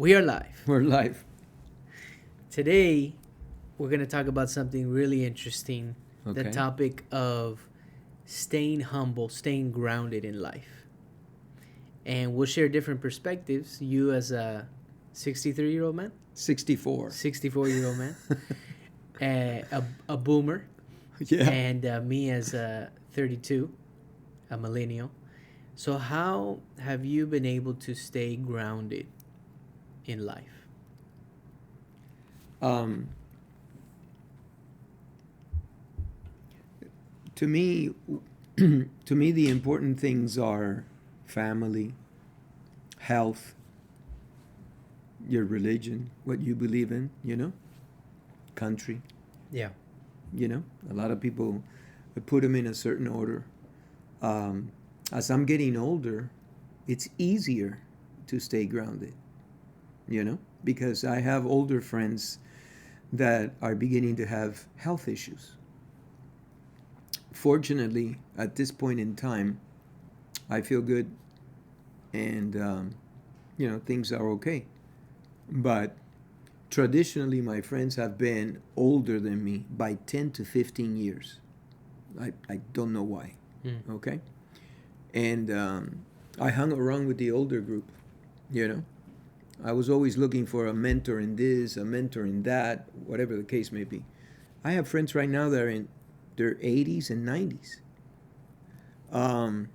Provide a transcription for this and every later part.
We are live. We're live. Today, we're going to talk about something really interesting, the Okay. topic of staying humble, staying grounded in life. And we'll share different perspectives. You, as a 63-year-old man, 64. 64-year-old man, a boomer, Yeah. and me as a 32, a millennial. So, how have you been able to stay grounded in life? Um, to me, to me, the important things are family, health, your religion, what you believe in, country, Yeah. A lot of people put them in a certain order. Um, as I'm getting older, it's easier to stay grounded, because I have older friends that are beginning to have health issues. Fortunately, at this point in time, I feel good and, things are okay. But traditionally, my friends have been older than me by 10 to 15 years. I don't know why. Mm. Okay? And I hung around with the older group, you know. I was always looking for a mentor in this, a mentor in that, whatever the case may be. I have friends right now that are in their 80s and 90s. Um,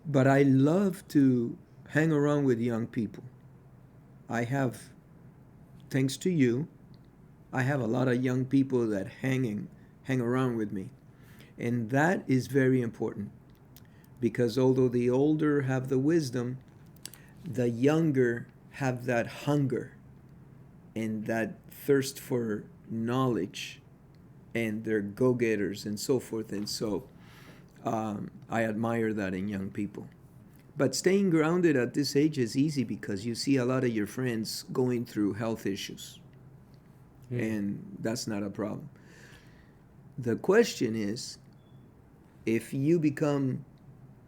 but I love to hang around with young people. I have, thanks to you, I have a lot of young people that hang around with me. And that is very important because although the older have the wisdom, the younger have that hunger and that thirst for knowledge, and they're go-getters and so forth. And so I admire that in young people. But staying grounded at this age is easy because you see a lot of your friends going through health issues, and that's not a problem. The question is, if you become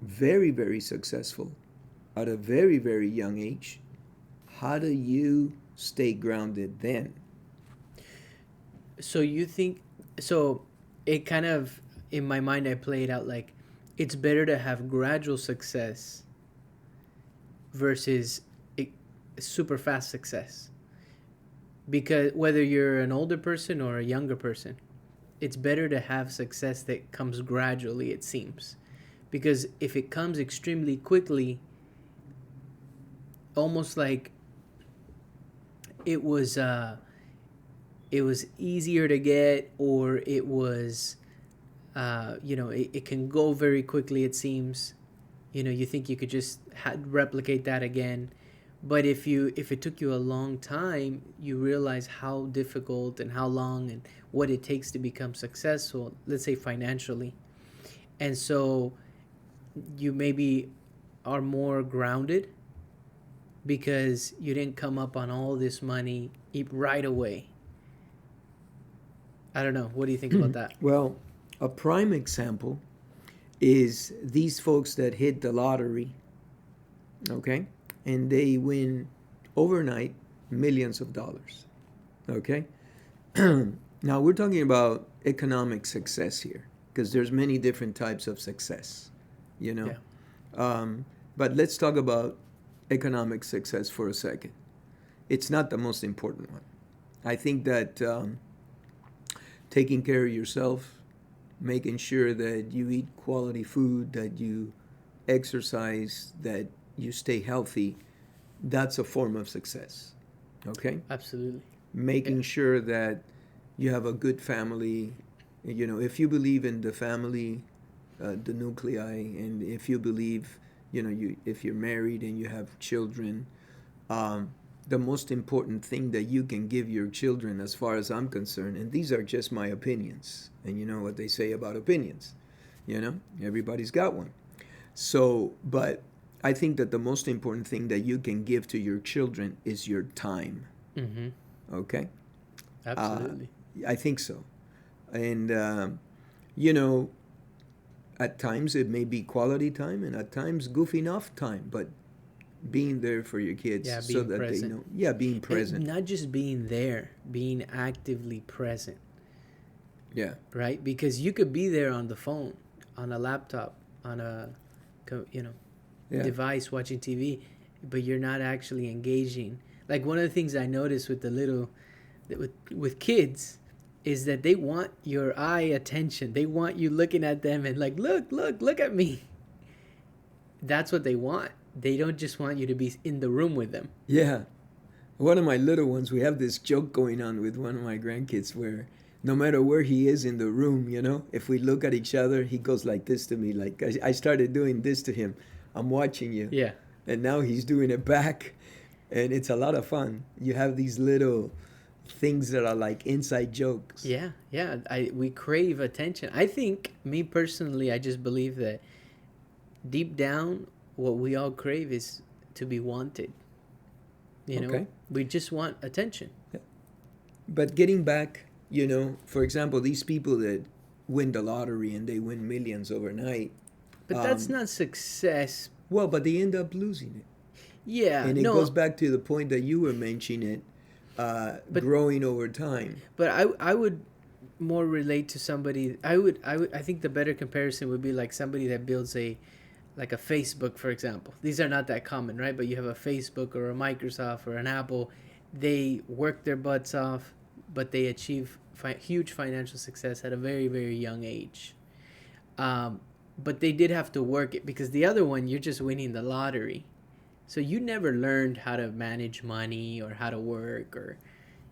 very, very successful at a very, very young age, how do you stay grounded then? So you think so it kind of in my mind I play it out like it's better to have gradual success versus a super fast success. Because whether you're an older person or a younger person, it's better to have success that comes gradually, it seems. Because if it comes extremely quickly, almost like it was uh it was easier to get, or it was it can go very quickly, it seems. You think you could just replicate that again, but if it took you a long time, you realize how difficult and how long and what it takes to become successful, let's say financially. And so you maybe are more grounded because you didn't come up on all this money right away. I don't know. What do you think about that? Well, a prime example is these folks that hit the lottery, okay? And they win overnight millions of dollars, okay? Now we're talking about economic success here because there's many different types of success, you know. Yeah. But let's talk about economic success for a second. It's not the most important one. I think that taking care of yourself, making sure that you eat quality food, that you exercise, that you stay healthy, that's a form of success. Okay? Absolutely. Yeah. Making sure that you have a good family. If you believe in the family, the nuclei, and if you believe, if you're married and you have children, um, the most important thing that you can give your children, as far as I'm concerned, and these are just my opinions, and you know what they say about opinions, everybody's got one. So, but I think that the most important thing that you can give to your children is your time. Mm-hmm. Okay? Uh, Absolutely. I think so. And, you know, at times it may be quality time and at times goofing off time, but being there for your kids Yeah, so being that they present. know. Yeah, being present. And not just being there, being actively present, Yeah, right? Because you could be there on the phone, on a laptop, on a, you know, yeah, device watching TV, but you're not actually engaging. Like one of the things I noticed with the little, with kids, is that they want your eye attention. They want you looking at them and like, look at me. That's what they want. They don't just want you to be in the room with them. yeah. One of my little ones, we have this joke going on with one of my grandkids where no matter where he is in the room, if we look at each other, he goes like this to me. Like I started doing this to him. I'm watching you. Yeah. And now he's doing it back. And it's a lot of fun. You have these little things that are like inside jokes. Yeah, yeah. We crave attention. I think, me personally, I just believe that deep down, what we all crave is to be wanted. Okay. We just want attention. Yeah. But getting back, for example, these people that win the lottery and they win millions overnight. But that's not success. Well, but they end up losing it. Yeah, And it no. goes back to the point that you were mentioning, growing over time. But I would more relate to somebody. I think the better comparison would be like somebody that builds like a Facebook, for example. These are not that common, right? But you have a Facebook or a Microsoft or an Apple. They work their butts off, but they achieve huge financial success at a very, very young age. But they did have to work it, because the other one, you're just winning the lottery. So you never learned how to manage money or how to work, or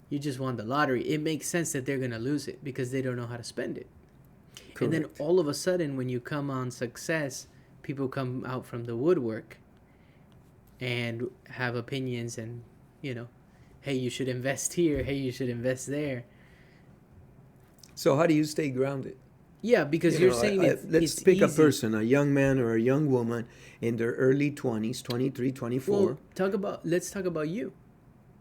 you just won the lottery. It makes sense that they're going to lose it because they don't know how to spend it. Correct. And then all of a sudden, when you come on success, people come out from the woodwork and have opinions and, hey, you should invest here. Hey, you should invest there. So how do you stay grounded? Yeah, because you're saying let's it's pick easy. a person, a young man or a young woman in their early 20s, 23, 24. Well, let's talk about you.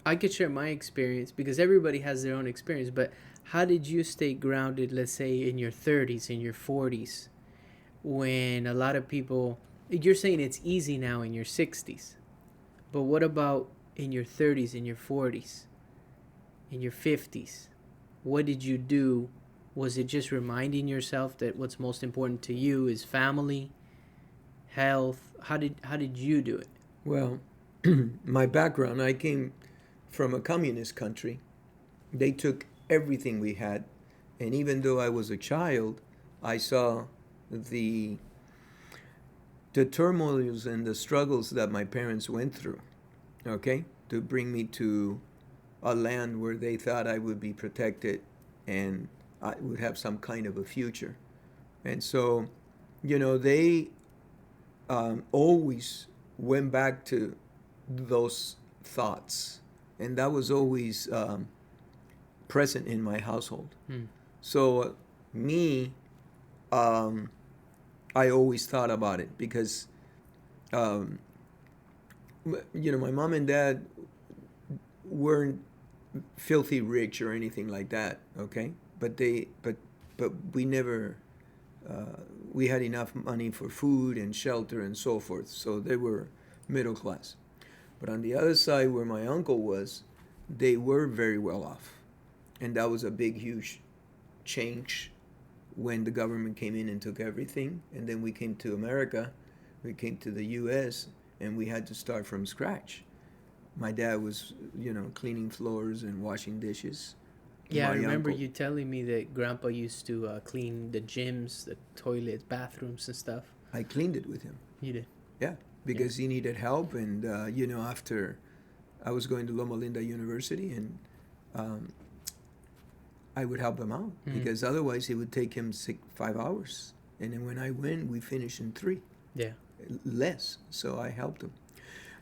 I could share my experience because everybody has their own experience, but how did you stay grounded, let's say, in your 30s, in your 40s, when a lot of people, you're saying it's easy now in your 60s, but what about in your 30s, in your 40s, in your 50s? What did you do? Was it just reminding yourself that what's most important to you is family, health? How did you do it? Well, my background, I came from a communist country. They took everything we had, and even though I was a child, I saw the turmoils and the struggles that my parents went through, okay, to bring me to a land where they thought I would be protected and I would have some kind of a future. And so, they always went back to those thoughts. And that was always present in my household. So, me, I always thought about it because, my mom and dad weren't filthy rich or anything like that, okay? But we never, we had enough money for food and shelter and so forth. So they were middle class. But on the other side, where my uncle was, they were very well off. And that was a big, huge change when the government came in and took everything. And then we came to America, we came to the U.S., and we had to start from scratch. My dad was, cleaning floors and washing dishes. Yeah, I remember uncle, you telling me that Grandpa used to clean the gyms, the toilets, bathrooms, and stuff. I cleaned it with him. You did? Yeah, because he needed help, and after I was going to Loma Linda University, and I would help him out because otherwise it would take him 5 hours, and then when I went, we finished in 3. Yeah. Less, so I helped him.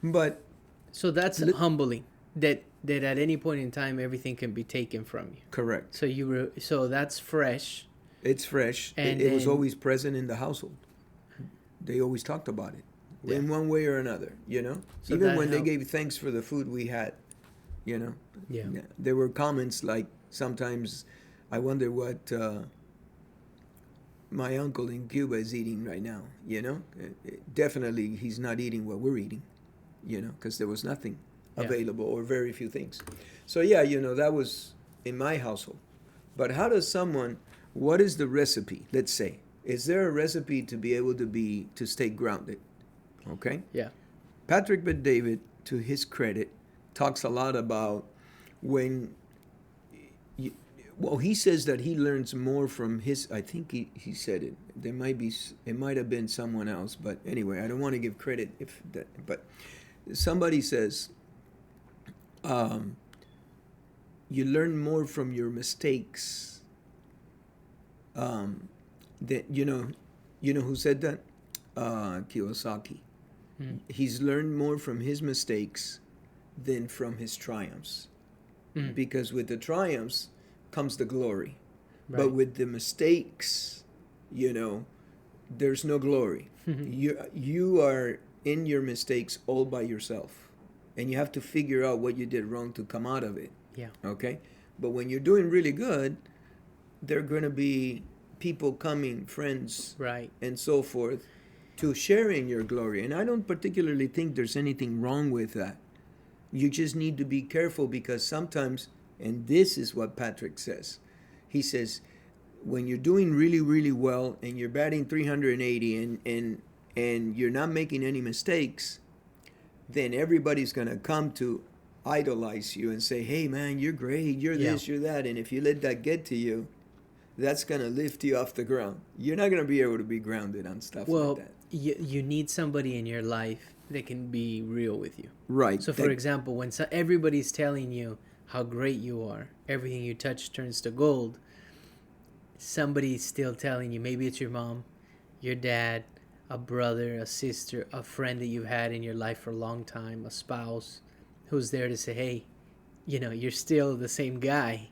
But so that's humbling. That at any point in time everything can be taken from you. Correct. So so that's fresh. It's fresh. And it was always present in the household. They always talked about it in one way or another, So even when they gave thanks for the food we had, Yeah. There were comments like sometimes I wonder what my uncle in Cuba is eating right now, Definitely he's not eating what we're eating. because there was nothing Yeah. available or very few things. So yeah, that was in my household. But how does someone, what is the recipe? Let's say, is there a recipe to be able to stay grounded? Okay. Yeah. Patrick Bet David, to his credit, talks a lot about when you, well, he says that he learns more from his, I think he said it. It might have been someone else, but anyway, I don't want to give credit but somebody says, you learn more from your mistakes. That who said that? Kiyosaki. He's learned more from his mistakes than from his triumphs. Because with the triumphs comes the glory. Right. But with the mistakes, there's no glory. You are in your mistakes all by yourself. And you have to figure out what you did wrong to come out of it. Yeah. Okay? But when you're doing really good, there are going to be people coming, friends, right, and so forth, to share in your glory. And I don't particularly think there's anything wrong with that. You just need to be careful, because sometimes, and this is what Patrick says, he says, when you're doing really, really well and you're batting 380 and you're not making any mistakes, then everybody's going to come to idolize you and say, hey man, you're great, you're this, you're that. And if you let that get to you, that's going to lift you off the ground. You're not going to be able to be grounded on stuff like that. You need somebody in your life that can be real with you. Right. So, for example, when everybody's telling you how great you are, everything you touch turns to gold, somebody's still telling you, maybe it's your mom, your dad, a brother, a sister, a friend that you've had in your life for a long time, a spouse, who's there to say, hey, you're still the same guy.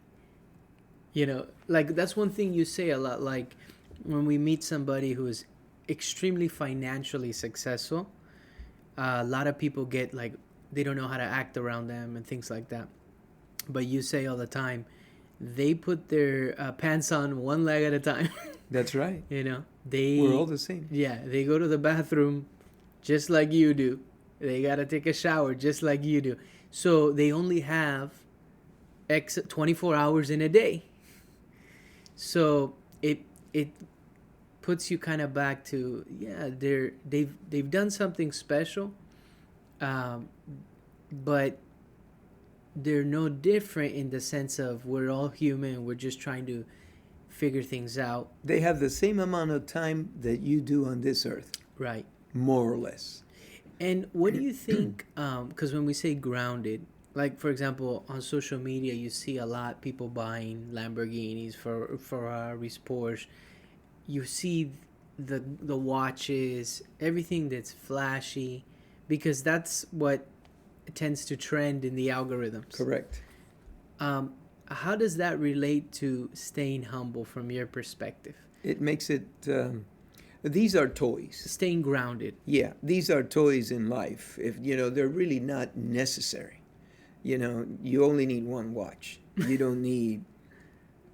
Like, that's one thing you say a lot. Like, when we meet somebody who is extremely financially successful, a lot of people get like, they don't know how to act around them and things like that. But you say all the time, they put their pants on one leg at a time. That's right. We're all the same. Yeah, they go to the bathroom just like you do. They got to take a shower just like you do. So they only have 24 hours in a day. So it puts you kind of back to, they've done something special, but they're no different in the sense of we're all human. We're just trying to figure things out. They have the same amount of time that you do on this earth. Right. More or less. And what do you think, because when we say grounded, like, for example, on social media, you see a lot people buying Lamborghinis, Ferraris, Porsche. You see the watches, everything that's flashy, because that's what tends to trend in the algorithms. Correct. How does that relate to staying humble from your perspective? It makes it... these are toys. Staying grounded. Yeah, these are toys in life. If they're really not necessary. You only need one watch. You don't need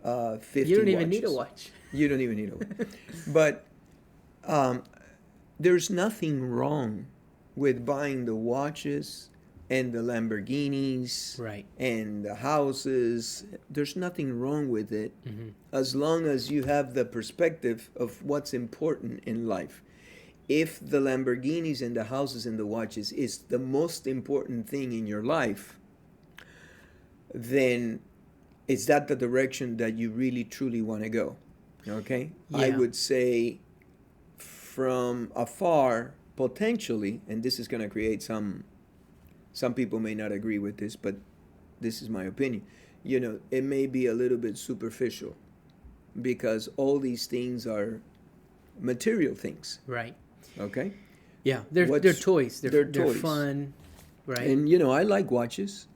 50 You don't even watches. need a watch. You don't even need a watch. But there's nothing wrong with buying the watches and the Lamborghinis, right, and the houses. There's nothing wrong with it, as long as you have the perspective of what's important in life. If the Lamborghinis and the houses and the watches is the most important thing in your life, then is that the direction that you really truly want to go? Okay? Yeah. I would say from afar, potentially, and this is going to create some people may not agree with this, but this is my opinion. It may be a little bit superficial, because all these things are material things. Right. Okay? Yeah, they're toys. They're toys. Fun, right? And I like watches,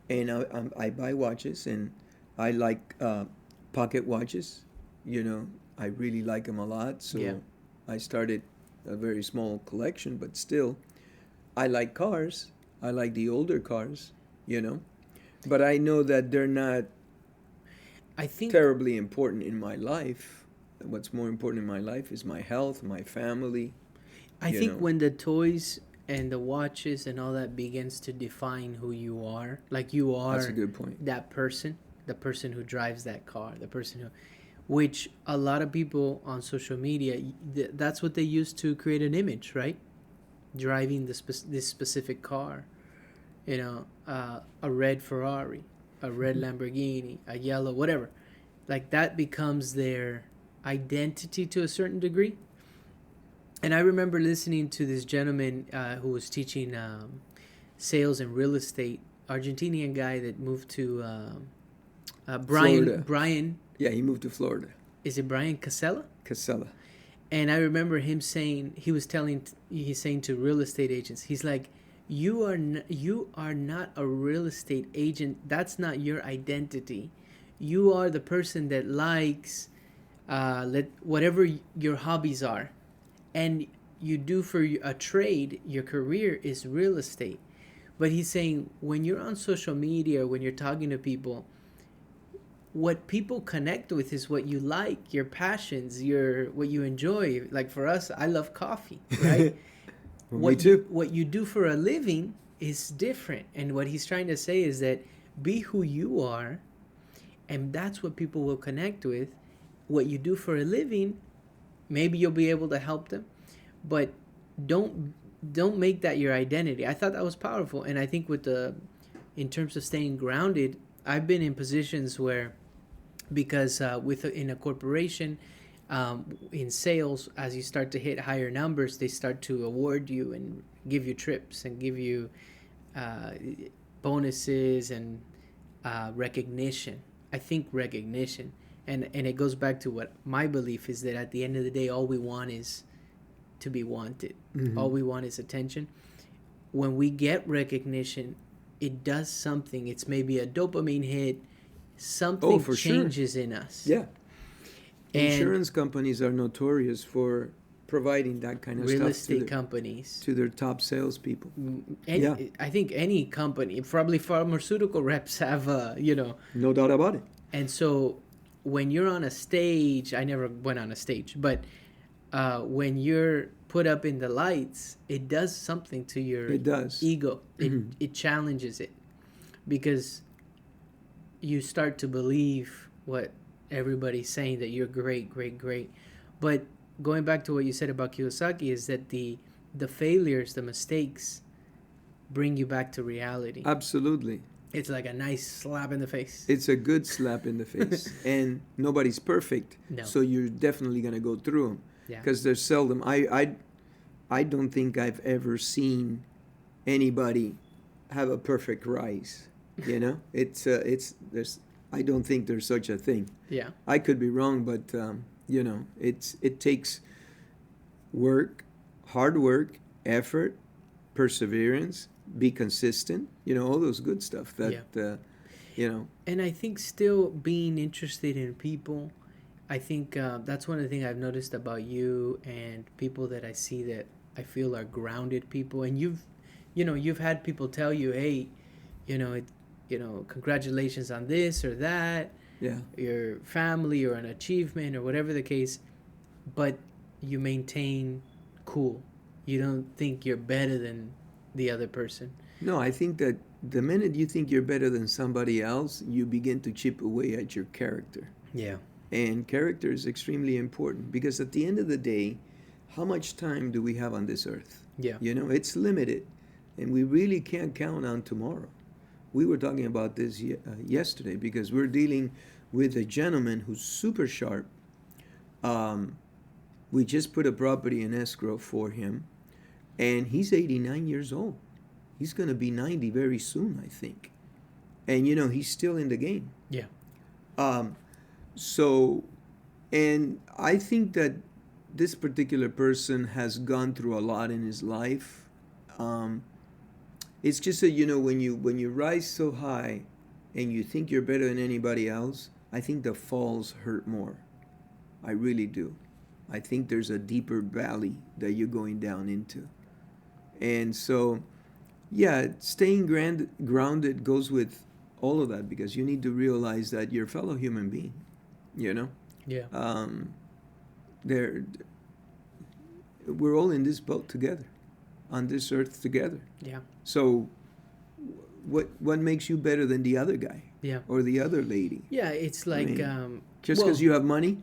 and I buy watches, and I like pocket watches. I really like them a lot. So I started a very small collection, but still, I like cars. I like the older cars, but I know that they're not terribly important in my life. What's more important in my life is my health, my family. I think when the toys and the watches and all that begins to define who you are. Like you That's a are good point. that person, the person who drives that car, the person who, which a lot of people on social media, that's what they use to create an image, right? Driving this specific car, a red Ferrari, a red Lamborghini, a yellow, whatever. Like that becomes their identity to a certain degree. And I remember listening to this gentleman who was teaching sales and real estate, Argentinian guy that moved to Brian. Florida. Brian, Yeah, he moved to Florida. is it Brian Casella? Casella. And I remember him saying, he's saying to real estate agents, he's like, you are not a real estate agent. That's not your identity. You are the person that likes whatever your hobbies are, and you do for a trade. Your career is real estate. But he's saying when you're on social media, when you're talking to people, what people connect with is what you like, your passions, what you enjoy. Like for us, I love coffee, right? Well, me too. What you do for a living is different. And what he's trying to say is that be who you are, and that's what people will connect with. What you do for a living, maybe you'll be able to help them, but don't make that your identity. I thought that was powerful. And I think in terms of staying grounded, I've been in positions where, because in a corporation, in sales, as you start to hit higher numbers, they start to award you and give you trips and give you bonuses and recognition. I think recognition, and it goes back to what my belief is, that at the end of the day, all we want is to be wanted. Mm-hmm. All we want is attention. When we get recognition, it does something. It's maybe a dopamine hit. Something changes in us. Yeah. Insurance companies are notorious for providing that kind of real stuff estate companies to their top salespeople. Yeah. I think any company, probably pharmaceutical reps have, No doubt about it. And so when you're on a stage, I never went on a stage, but when you're put up in the lights, it does something to your ego. It challenges it, because you start to believe what everybody's saying, that you're great, great, great. But going back to what you said about Kiyosaki, is that the failures, the mistakes, bring you back to reality. Absolutely. It's like a nice slap in the face. It's a good slap in the face. And nobody's perfect. No. So you're definitely going to go through them. Yeah. Because there's seldom, I don't think I've ever seen anybody have a perfect rise. I don't think there's such a thing. Yeah. I could be wrong, but it takes work, hard work, effort, perseverance, be consistent, all those good stuff that, And I think still being interested in people, I think that's one of the things I've noticed about you and people that I see that I feel are grounded people. And you've had people tell you, hey, congratulations on this or that, your family or an achievement or whatever the case, but you maintain cool. You don't think you're better than the other person. No, I think that the minute you think you're better than somebody else, you begin to chip away at your character. Yeah. And character is extremely important, because at the end of the day, how much time do we have on this earth? Yeah. It's limited, and we really can't count on tomorrow. We were talking about this yesterday, because we're dealing with a gentleman who's super sharp. We just put a property in escrow for him, and he's 89 years old. He's going to be 90 very soon, I think. And, he's still in the game. Yeah. And I think that this particular person has gone through a lot in his life. It's just that, when you rise so high and you think you're better than anybody else, I think the falls hurt more. I really do. I think there's a deeper valley that you're going down into. And so, yeah, staying grounded goes with all of that, because you need to realize that you're a fellow human being, Yeah. We're all in this boat together. on this earth together. Yeah. So what makes you better than the other guy? Yeah. Or the other lady? Yeah, it's like Just because you have money?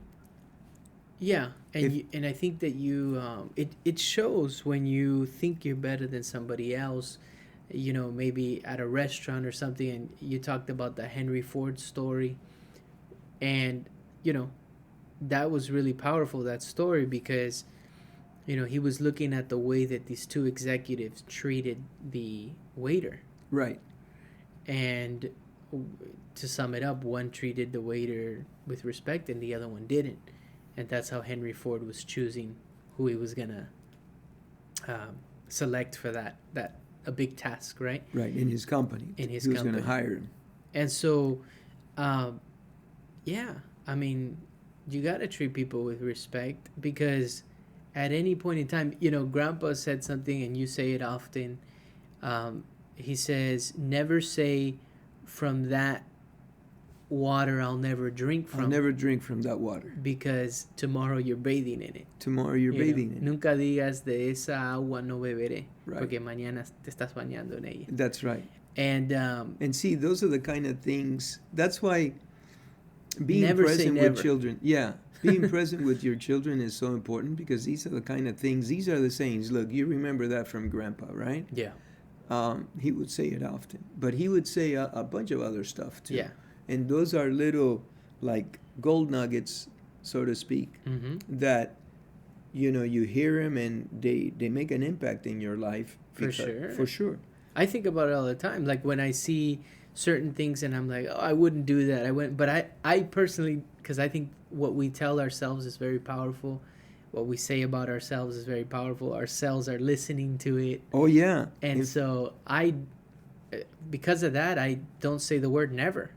Yeah, and If- and I think that it shows when you think you're better than somebody else. Maybe at a restaurant or something, and you talked about the Henry Ford story, and you know that was really powerful, that story, because he was looking at the way that these two executives treated the waiter. Right. And to sum it up, one treated the waiter with respect and the other one didn't. And that's how Henry Ford was choosing who he was going to select for that a big task, right? Right, in his company. In his He was going company. to hire him. And so, yeah, I mean, you got to treat people with respect, because at any point in time, Grandpa said something, and you say it often. He says, never say, from that water I'll never drink from. I'll never drink from that water. Because tomorrow you're bathing in it. Tomorrow you're bathing in it. Nunca digas, de esa agua no beberé. Right. Porque mañana te estás bañando en ella. That's right. And see, those are the kind of things. That's why being never say present never. with children. Yeah. Being present with your children is so important, because these are the kind of things, these are the sayings. Look, you remember that from Grandpa, right? Yeah. He would say it often. But he would say a bunch of other stuff too. Yeah. And those are little, like, gold nuggets, so to speak, Mm-hmm. that, you hear him and they make an impact in your life. For sure. For sure. I think about it all the time. Like when I see certain things and I'm like, oh, I wouldn't do that. I wouldn't. But I personally, because I think what we tell ourselves is very powerful. What we say about ourselves is very powerful. Our cells are listening to it. Oh, yeah. And so because of that, I don't say the word never.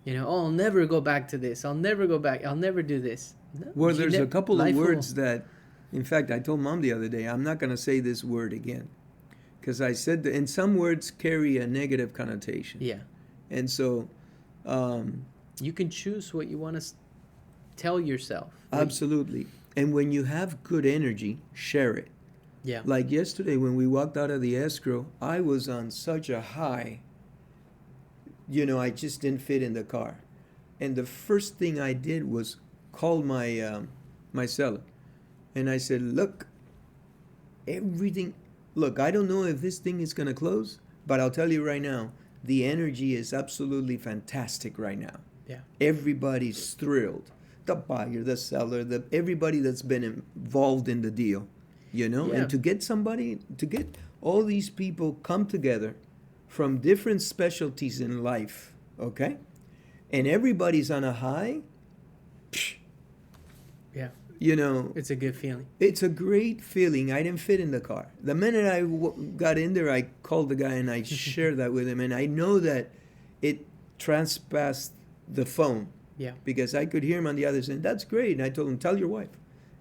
I'll never go back to this. I'll never go back. I'll never do this. No, Well, there's a couple of words will. that, in fact, I told Mom the other day, I'm not going to say this word again. Because I said that, and some words carry a negative connotation. Yeah. And so... you can choose what you want to tell yourself. Absolutely. And when you have good energy, share it. Yeah. Like yesterday when we walked out of the escrow, I was on such a high. I just didn't fit in the car. And the first thing I did was call my seller. And I said, look, I don't know if this thing is going to close, but I'll tell you right now, the energy is absolutely fantastic right now. Yeah. Everybody's thrilled. The buyer, the seller, everybody that's been involved in the deal, Yeah. And to get all these people come together from different specialties in life, okay? And everybody's on a high, Yeah. It's a good feeling. it's a great feeling. I didn't fit in the car. The minute I got in there, I called the guy and I shared that with him. And I know that it transpassed the phone. Yeah. Because I could hear him on the other side. That's great. And I told him, tell your wife.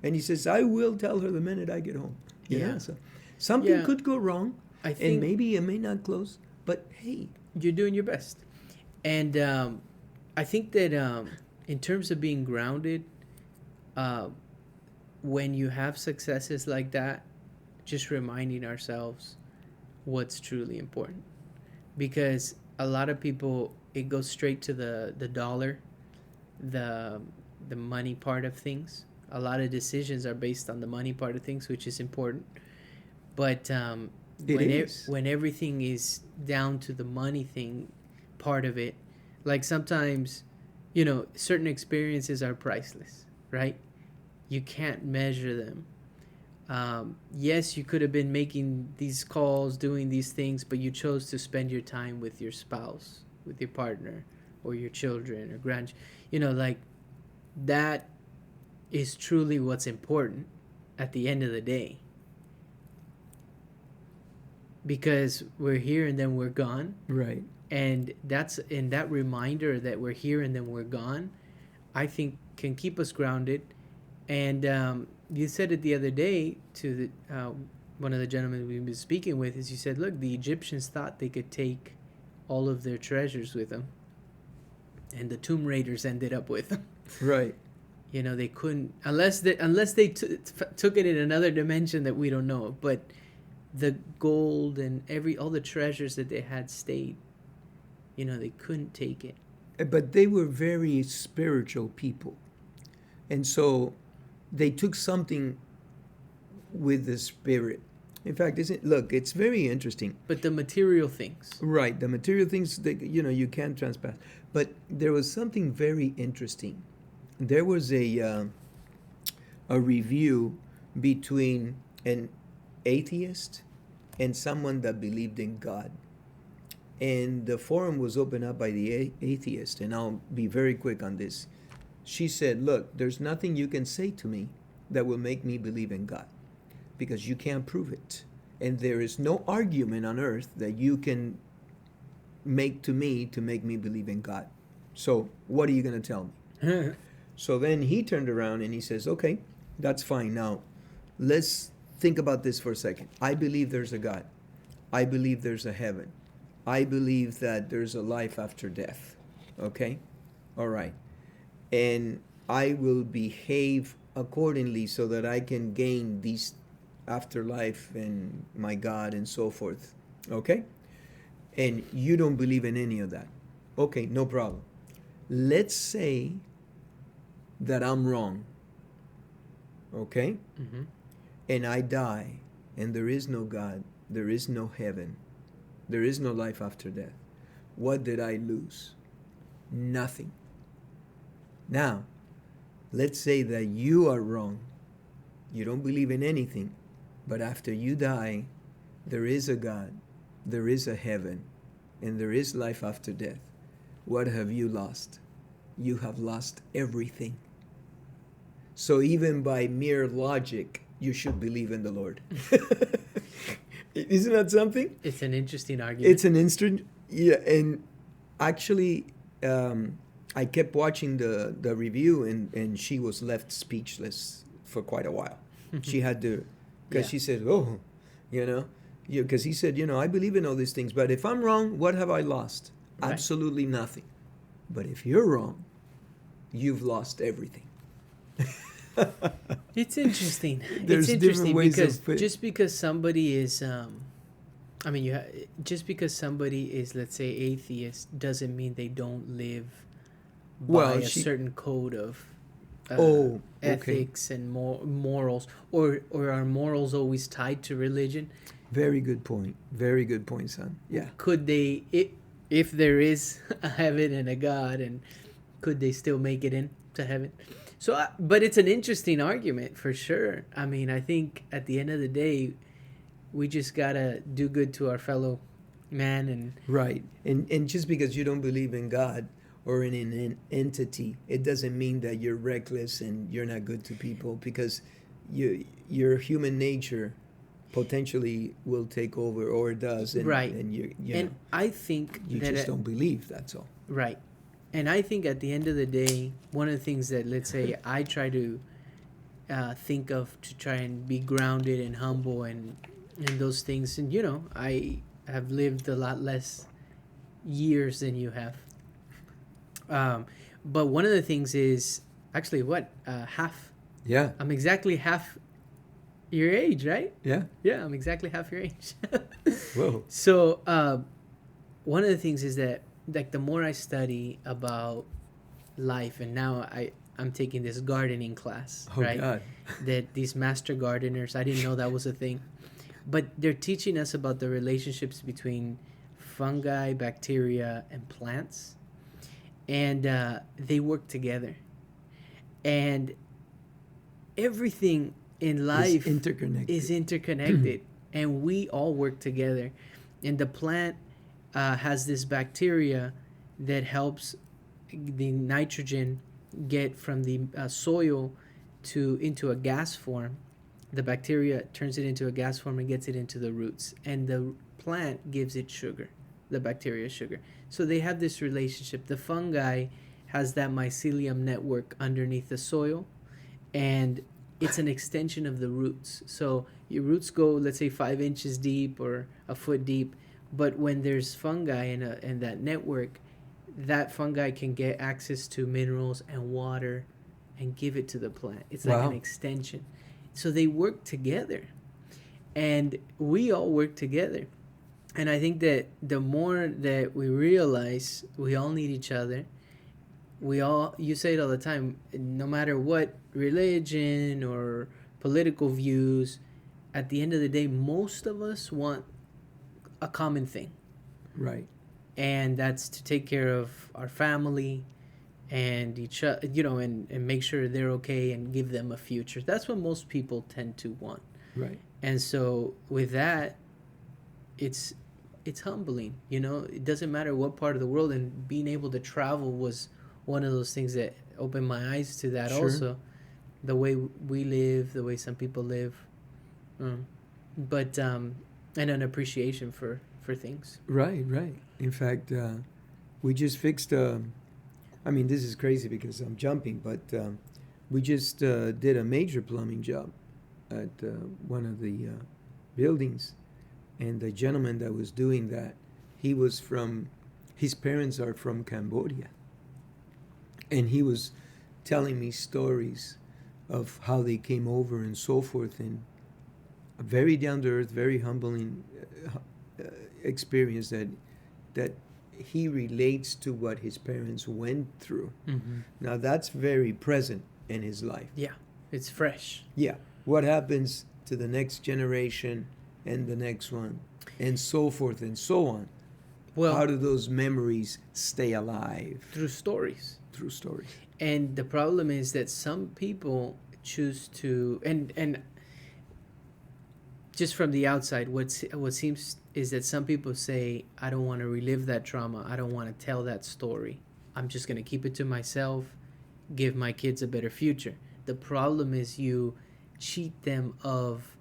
And he says, I will tell her the minute I get home. Yeah. So something Yeah. could go wrong. I think And maybe it may not close. But hey. you're doing your best. And I think that in terms of being grounded, when you have successes like that, just reminding ourselves what's truly important. Because a lot of people, it goes straight to the dollar, the money part of things. A lot of decisions are based on the money part of things, which is important. But when everything is down to the money thing part of it, like sometimes, certain experiences are priceless, right? You can't measure them. Yes, you could have been making these calls, doing these things, but you chose to spend your time with your spouse, with your partner, or your children or grandchildren. Like that is truly what's important at the end of the day. Because we're here and then we're gone. Right. And that reminder that we're here and then we're gone, I think can keep us grounded. And you said it the other day to one of the gentlemen we've been speaking with, is you said, look, the Egyptians thought they could take all of their treasures with them, and the tomb raiders ended up with them. Right. They couldn't, unless they took it in another dimension that we don't know. But the gold and all the treasures that they had stayed. They couldn't take it. But they were very spiritual people. And so they took something with the spirit. In fact, look, it's very interesting. But the material things. Right, the material things that you can't transpass. But there was something very interesting. There was a review between an atheist and someone that believed in God. And the forum was opened up by the atheist, and I'll be very quick on this. She said, look, there's nothing you can say to me that will make me believe in God, because you can't prove it. And there is no argument on earth that you can make to me to make me believe in God. So what are you going to tell me? So then he turned around and he says, okay, that's fine. Now, let's think about this for a second. I believe there's a God. I believe there's a heaven. I believe that there's a life after death. Okay? All right. And I will behave accordingly so that I can gain these afterlife and my God and so forth. Okay? And you don't believe in any of that. Okay, no problem. Let's say that I'm wrong. Okay? Mm-hmm. And I die, and there is no God, there is no heaven, there is no life after death. What did I lose? Nothing. Now, let's say that you are wrong. You don't believe in anything, but after you die, there is a God, there is a heaven, and there is life after death. What have you lost? You have lost everything. So even by mere logic, you should believe in the Lord. Isn't that something? It's an interesting argument. It's an instant, yeah. And actually, I kept watching the review, and she was left speechless for quite a while. She had to, because she said, "Oh, because he said, I believe in all these things, but if I'm wrong, what have I lost? Right. Absolutely nothing. But if you're wrong, you've lost everything." It's interesting. There's it's interesting different ways because just because somebody is, just because somebody is, let's say, atheist, doesn't mean they don't live by a certain code of ethics and morals, or are morals always tied to religion? Very good point. Very good point, son. Yeah. Could they, if there is a heaven and a God, and could they still make it into heaven? So, but it's an interesting argument for sure. I mean, I think at the end of the day, we just gotta do good to our fellow man. And right. And just because you don't believe in God or in an entity, it doesn't mean that you're reckless and you're not good to people, because your human nature potentially will take over, or it does. And, right. And and I think you just don't believe, that's all. Right. And I think at the end of the day, one of the things that, let's say, I try to think of to try and be grounded and humble and those things. And, I have lived a lot less years than you have. But one of the things is actually half. Yeah. I'm exactly half your age, right? Yeah. Yeah, I'm exactly half your age. Whoa. So one of the things is that, like, the more I study about life, and now I'm taking this gardening class, right? God. That these master gardeners, I didn't know that was a thing, but they're teaching us about the relationships between fungi, bacteria, and plants, and they work together, and everything in life is interconnected, and we all work together, and the plant has this bacteria that helps the nitrogen get from the soil into a gas form. The bacteria turns it into a gas form and gets it into the roots, and the plant gives it sugar, the bacteria sugar. So they have this relationship. The fungi has that mycelium network underneath the soil, and it's an extension of the roots. So your roots go, let's say, 5 inches deep or a foot deep. But when there's fungi in that network, that fungi can get access to minerals and water and give it to the plant. It's like an extension. So they work together. And we all work together. And I think that the more that we realize we all need each other, you say it all the time, no matter what religion or political views, at the end of the day, most of us want a common thing. Right. And that's to take care of our family and each other, and make sure they're okay and give them a future. That's what most people tend to want. Right. And so with that, it's humbling. It doesn't matter what part of the world, and being able to travel was one of those things that opened my eyes to that. Sure. Also, the way we live, the way some people live, but and an appreciation for things. Right. Right. In fact, we just fixed. I mean, this is crazy because I'm jumping, but we just did a major plumbing job at one of the buildings, and the gentleman that was doing that, his parents are from Cambodia, and he was telling me stories of how they came over and so forth, and a very down to earth, very humbling experience that he relates to what his parents went through. Mm-hmm. Now that's very present in his life. Yeah, it's fresh. Yeah. What happens to the next generation and the next one and so forth and so on? Well, how do those memories stay alive? Through stories. Through stories. And the problem is that some people choose to, and just from the outside, what seems is that some people say, I don't want to relive that trauma. I don't want to tell that story. I'm just going to keep it to myself, give my kids a better future. The problem is you cheat them of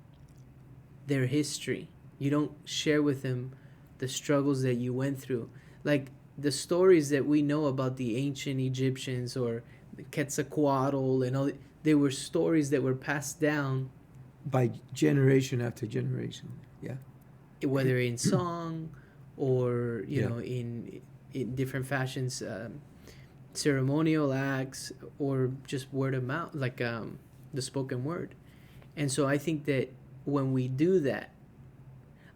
their history. You don't share with them the struggles that you went through. Like the stories that we know about the ancient Egyptians or Quetzalcoatl and all, they were stories that were passed down by generation after generation. Yeah. Whether in song or in different fashions, ceremonial acts, or just word of mouth, like the spoken word. And so I think that when we do that,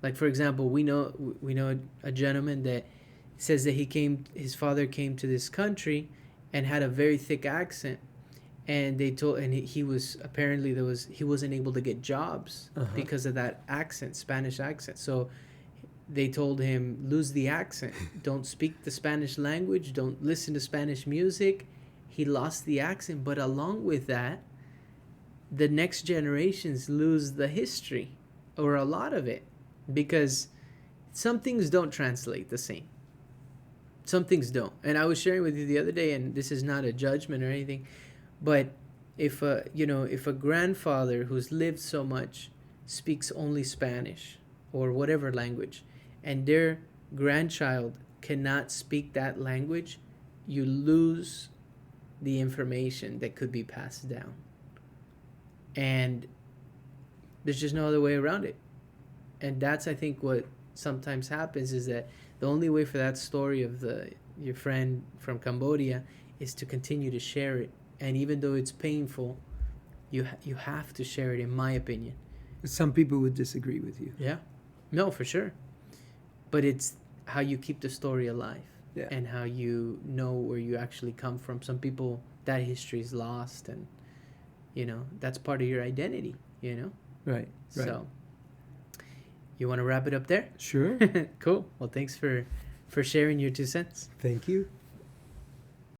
like for example, we know a gentleman that says that his father came to this country and had a very thick accent, and he wasn't able to get jobs because of that accent, Spanish accent. So they told him, lose the accent, don't speak the Spanish language, don't listen to Spanish music. He lost the accent, but along with that, the next generations lose the history, or a lot of it, because some things don't translate the same. Some things don't. And I was sharing with you the other day, and this is not a judgment or anything, but if a grandfather who's lived so much speaks only Spanish or whatever language, and their grandchild cannot speak that language, you lose the information that could be passed down. And there's just no other way around it. And that's, I think, what sometimes happens, is that the only way for that story of your friend from Cambodia is to continue to share it. And even though it's painful, you have to share it, in my opinion. Some people would disagree with you. Yeah. No, for sure. But it's how you keep the story alive. Yeah. And how you know where you actually come from. Some people, that history is lost, and that's part of your identity, Right. So you want to wrap it up there? Sure. Cool. Well, thanks for sharing your 2 cents. Thank you.